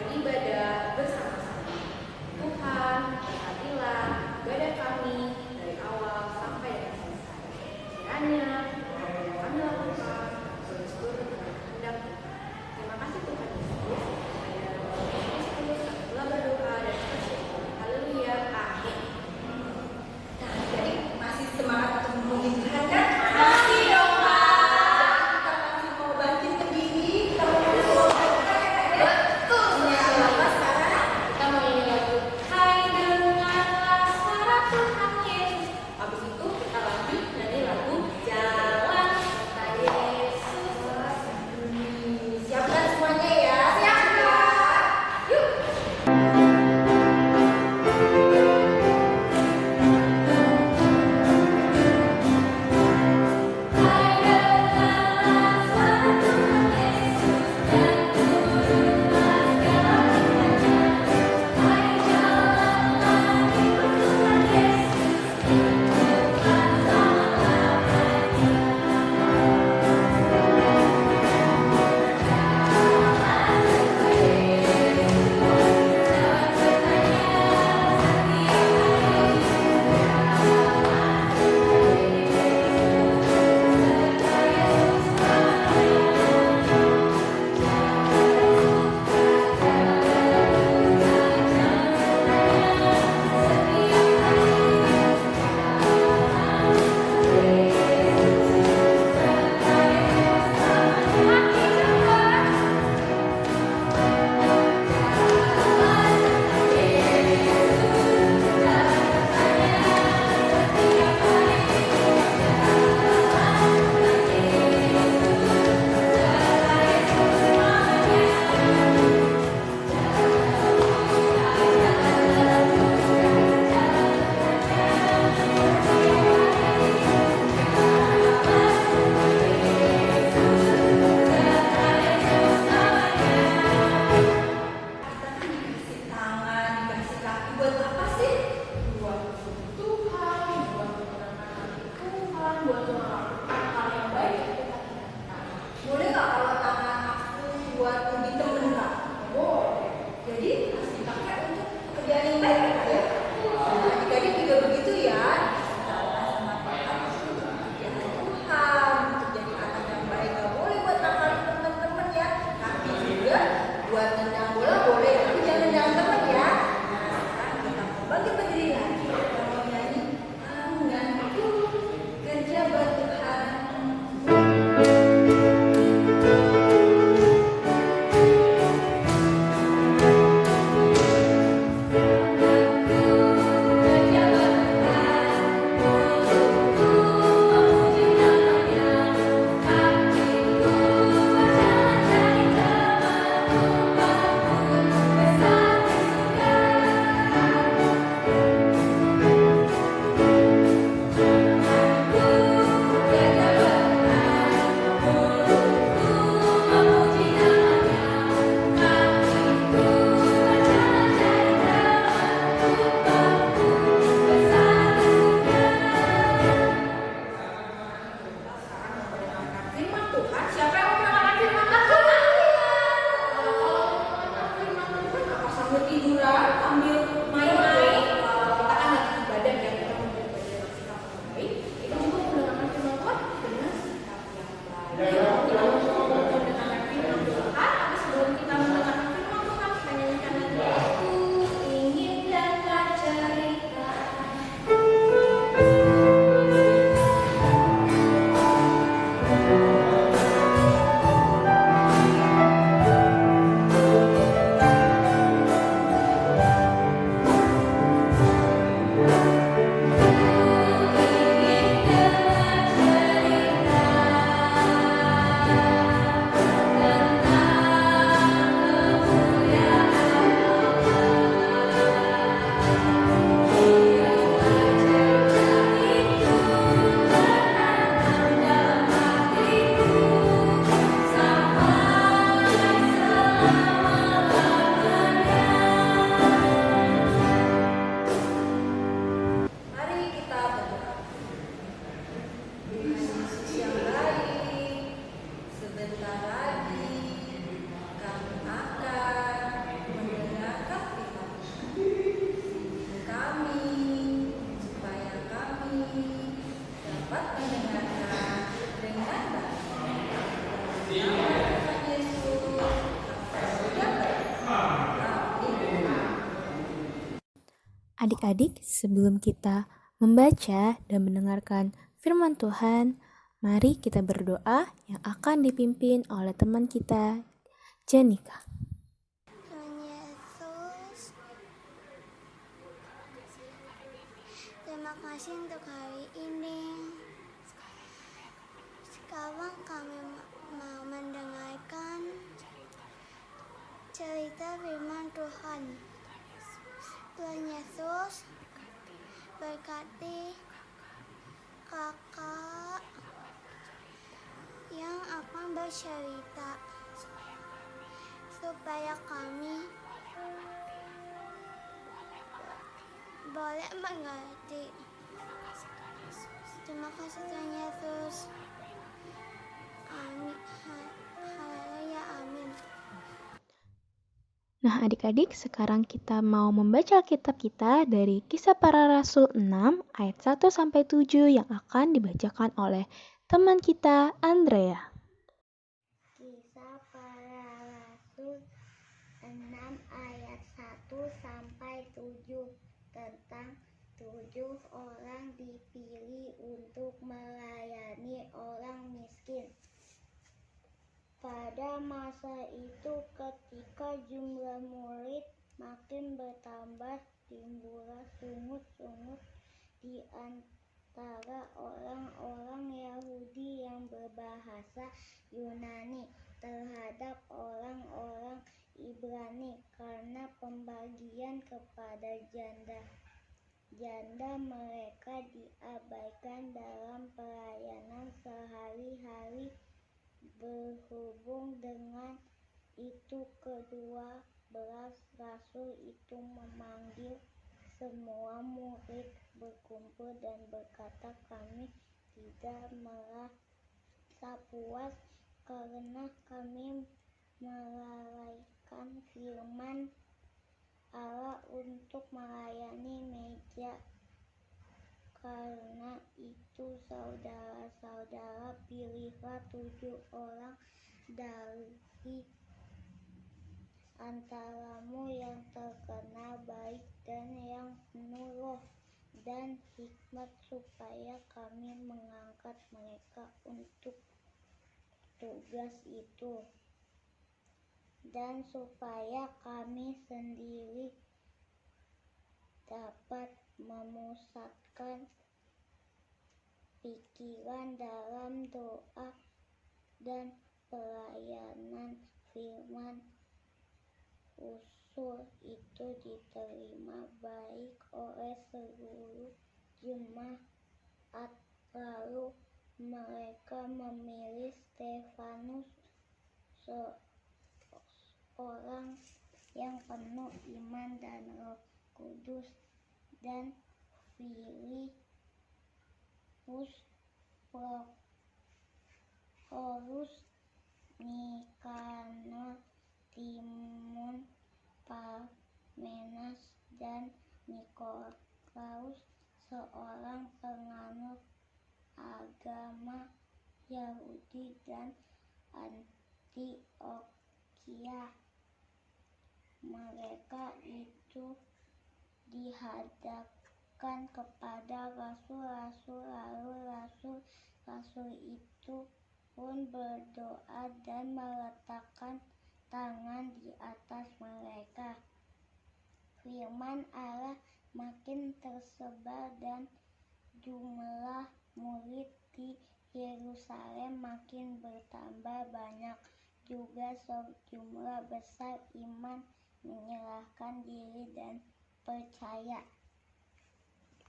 beribadah bersama-sama. Tuhan, berkatilah ibadah kami dari awal sampai dengan selesai. Kiranya apa yang kami lakukan boleh seluruh dengan kehendak Tuhan. Terima kasih Tuhan Yesus. Hanya dalam nama Kristus kami telah berdoa dan bersyukur. Haleluya. Amin. Nah, jadi masih semangat untuk memenuhi Tuhan kan? Masih dong, Pak. Kita masih mau banting berdiri, kita mau betul. Ya, Adik-adik, sebelum kita membaca dan mendengarkan firman Tuhan, mari kita berdoa yang akan dipimpin oleh teman kita, Janika. Tuhan Yesus, terima kasih untuk hari ini. Sekarang kami mau mendengarkan cerita firman Tuhan. Tuhan Yesus berkati kakak yang akan bercerita supaya kami boleh mengerti. Terima kasih Tuhan Yesus. Amin. Haleluya. Amin. Nah adik-adik, sekarang kita mau membaca kitab kita dari Kisah Para Rasul 6 ayat 1-7 yang akan dibacakan oleh teman kita, Andrea. Kisah Para Rasul 6 ayat 1-7 tentang 7 orang dipilih untuk melayani orang miskin. Pada masa itu ketika jumlah murid makin bertambah, timbullah sungut-sungut di antara orang-orang Yahudi yang berbahasa Yunani terhadap orang-orang Ibrani karena pembagian kepada janda. Janda mereka diabaikan dalam pelayanan sehari-hari. Berhubung dengan itu, kedua belas rasul itu memanggil semua murid berkumpul dan berkata, kami tidak merasa puas karena kami melalaikan firman Allah untuk melayani meja. Karena itu saudara-saudara, pilihlah 7 orang dari antaramu yang terkenal baik dan yang penuh roh dan hikmat, supaya kami mengangkat mereka untuk tugas itu, dan supaya kami sendiri dapat memusatkan pikiran dalam doa dan pelayanan firman. Usul itu diterima baik oleh seluruh jemaat. Lalu mereka memilih Stefanus, seorang yang penuh iman dan Roh Kudus, dan Filipus, Prokhorus, Nikanor, Timon, Parmenas, dan Nikolaus, seorang penganut agama Yahudi, dan Antiokhia. Mereka itu dihadapkan kepada rasul-rasul, lalu rasul-rasul itu pun berdoa dan meletakkan tangan di atas mereka. Firman Allah makin tersebar dan jumlah murid di Yerusalem makin bertambah banyak. Juga sejumlah besar iman menyerahkan diri dan percaya.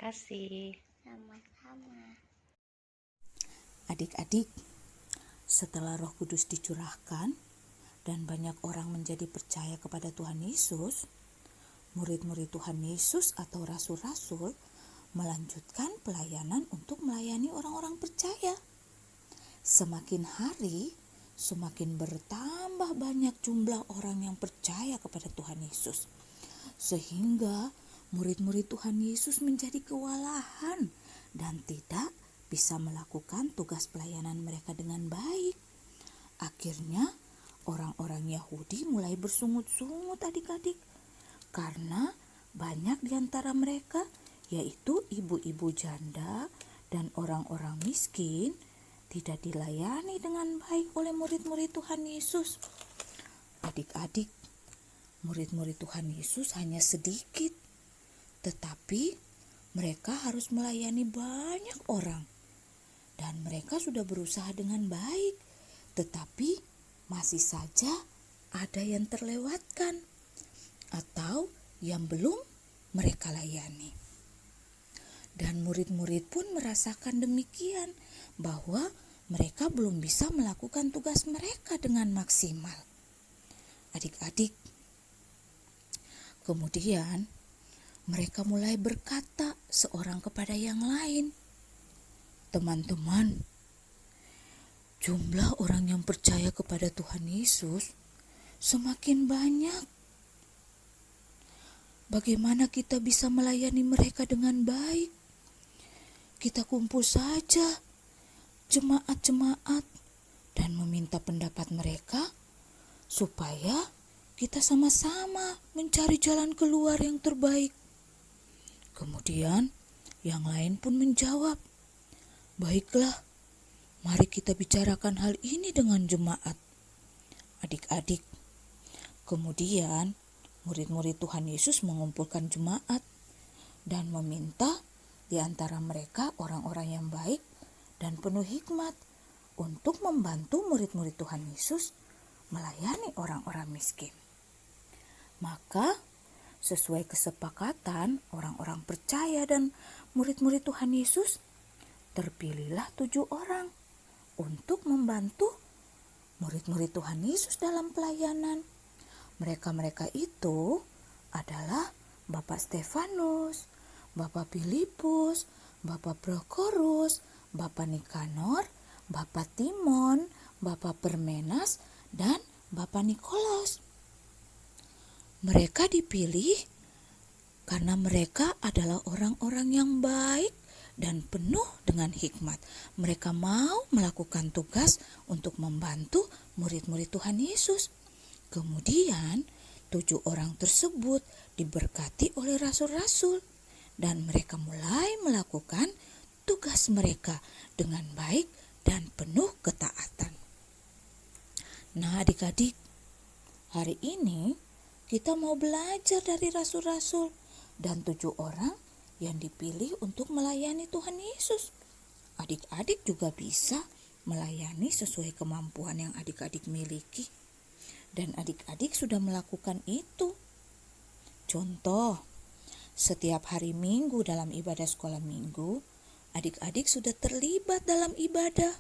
Terima kasih. Sama-sama. Adik-adik, setelah Roh Kudus dicurahkan dan banyak orang menjadi percaya kepada Tuhan Yesus, murid-murid Tuhan Yesus atau rasul-rasul melanjutkan pelayanan untuk melayani orang-orang percaya. Semakin hari, semakin bertambah banyak jumlah orang yang percaya kepada Tuhan Yesus. Sehingga murid-murid Tuhan Yesus menjadi kewalahan dan tidak bisa melakukan tugas pelayanan mereka dengan baik. Akhirnya orang-orang Yahudi mulai bersungut-sungut adik-adik, karena banyak di antara mereka, yaitu ibu-ibu janda dan orang-orang miskin, tidak dilayani dengan baik oleh murid-murid Tuhan Yesus. Adik-adik, murid-murid Tuhan Yesus hanya sedikit, tetapi mereka harus melayani banyak orang. Dan mereka sudah berusaha dengan baik, tetapi masih saja ada yang terlewatkan atau yang belum mereka layani. Dan murid-murid pun merasakan demikian, bahwa mereka belum bisa melakukan tugas mereka dengan maksimal. Adik-adik, kemudian mereka mulai berkata seorang kepada yang lain, "Teman-teman, jumlah orang yang percaya kepada Tuhan Yesus semakin banyak. Bagaimana kita bisa melayani mereka dengan baik? Kita kumpul saja jemaat-jemaat dan meminta pendapat mereka supaya kita sama-sama mencari jalan keluar yang terbaik." Kemudian yang lain pun menjawab, "Baiklah, mari kita bicarakan hal ini dengan jemaat." Adik-adik, kemudian murid-murid Tuhan Yesus mengumpulkan jemaat dan meminta di antara mereka orang-orang yang baik dan penuh hikmat untuk membantu murid-murid Tuhan Yesus melayani orang-orang miskin. Maka sesuai kesepakatan orang-orang percaya dan murid-murid Tuhan Yesus, terpilihlah 7 orang untuk membantu murid-murid Tuhan Yesus dalam pelayanan. Mereka-mereka itu adalah Bapak Stefanus, Bapak Filipus, Bapak Prokorus, Bapak Nikanor, Bapak Timon, Bapak Permenas, dan Bapak Nikolaus. Mereka dipilih karena mereka adalah orang-orang yang baik dan penuh dengan hikmat. Mereka mau melakukan tugas untuk membantu murid-murid Tuhan Yesus. Kemudian 7 orang tersebut diberkati oleh rasul-rasul dan mereka mulai melakukan tugas mereka dengan baik dan penuh ketaatan. Nah, adik-adik, hari ini kita mau belajar dari rasul-rasul dan 7 orang yang dipilih untuk melayani Tuhan Yesus. Adik-adik juga bisa melayani sesuai kemampuan yang adik-adik miliki. Dan adik-adik sudah melakukan itu. Contoh, setiap hari Minggu dalam ibadah sekolah minggu, adik-adik sudah terlibat dalam ibadah.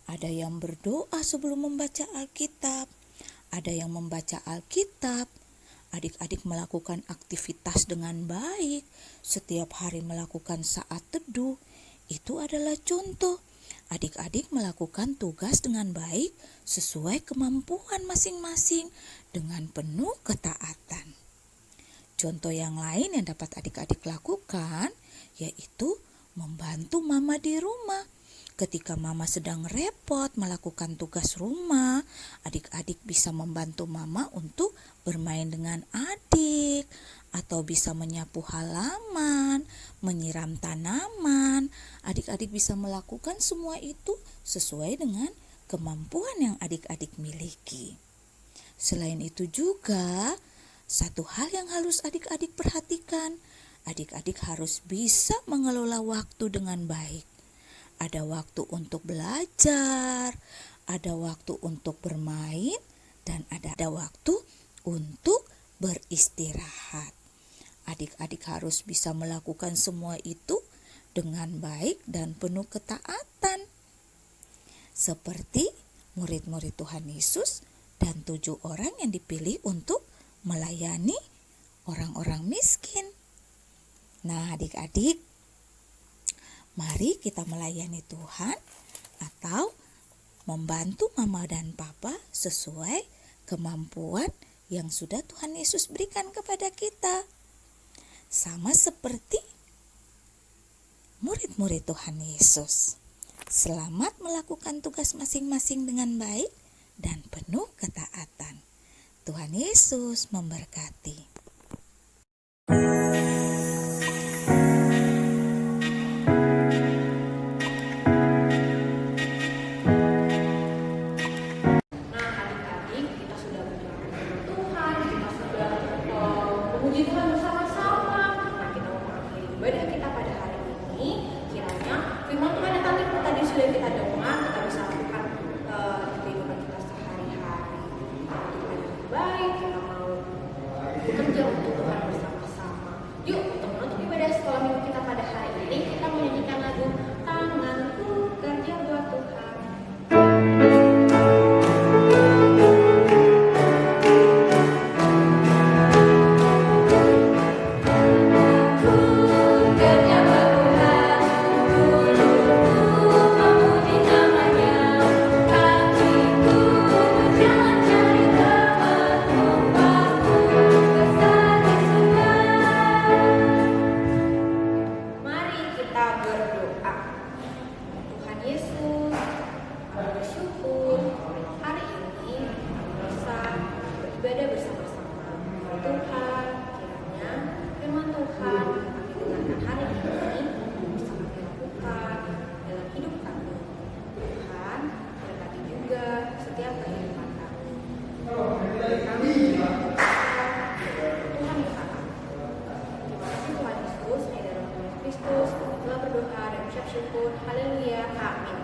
Ada yang berdoa sebelum membaca Alkitab, ada yang membaca Alkitab. Adik-adik melakukan aktivitas dengan baik, setiap hari melakukan saat teduh. Itu adalah contoh. Adik-adik melakukan tugas dengan baik sesuai kemampuan masing-masing dengan penuh ketaatan. Contoh yang lain yang dapat adik-adik lakukan yaitu membantu mama di rumah. Ketika mama sedang repot melakukan tugas rumah, adik-adik bisa membantu mama untuk bermain dengan adik, atau bisa menyapu halaman, menyiram tanaman. Adik-adik bisa melakukan semua itu sesuai dengan kemampuan yang adik-adik miliki. Selain itu juga, satu hal yang harus adik-adik perhatikan, adik-adik harus bisa mengelola waktu dengan baik. Ada waktu untuk belajar, ada waktu untuk bermain, dan ada waktu untuk beristirahat. Adik-adik harus bisa melakukan semua itu dengan baik dan penuh ketaatan. Seperti murid-murid Tuhan Yesus dan 7 orang yang dipilih untuk melayani orang-orang miskin. Nah, adik-adik, mari kita melayani Tuhan atau membantu mama dan papa sesuai kemampuan yang sudah Tuhan Yesus berikan kepada kita. Sama seperti murid-murid Tuhan Yesus. Selamat melakukan tugas masing-masing dengan baik dan penuh ketaatan. Tuhan Yesus memberkati. memuji Tuhan bersama-sama. Nah, kita mau mengakhiri ibadah kita pada hari ini. Kiranya firman Tuhan yang tadi sudah kita dengar, kita bisa lakukan di kehidupan kita sehari-hari. Kita yang baik, kita mau bekerja untuk Tuhan bersama-sama. Yuk, untuk menutup ibadah sekolah minggu kita pada hari ini, kita menyanyikan lagu Tanganku Kerja Buat Tuhan. Mari kita berdoa. Tuhan Yesus, kami bersyukur hari ini bisa beribadah bersama-sama. Tuhan, kiranya firman Tuhan yang kami dengarkan hari ini bisa kami lakukan dalam hidup kami. Tuhan, berkati juga setiap kehidupan kami. Kami Tuhan bersama. Terima kasih Tuhan Yesus, hanya dalam nama Kristus kami telah berdoa dan ucap syukur. Haleluya, amin.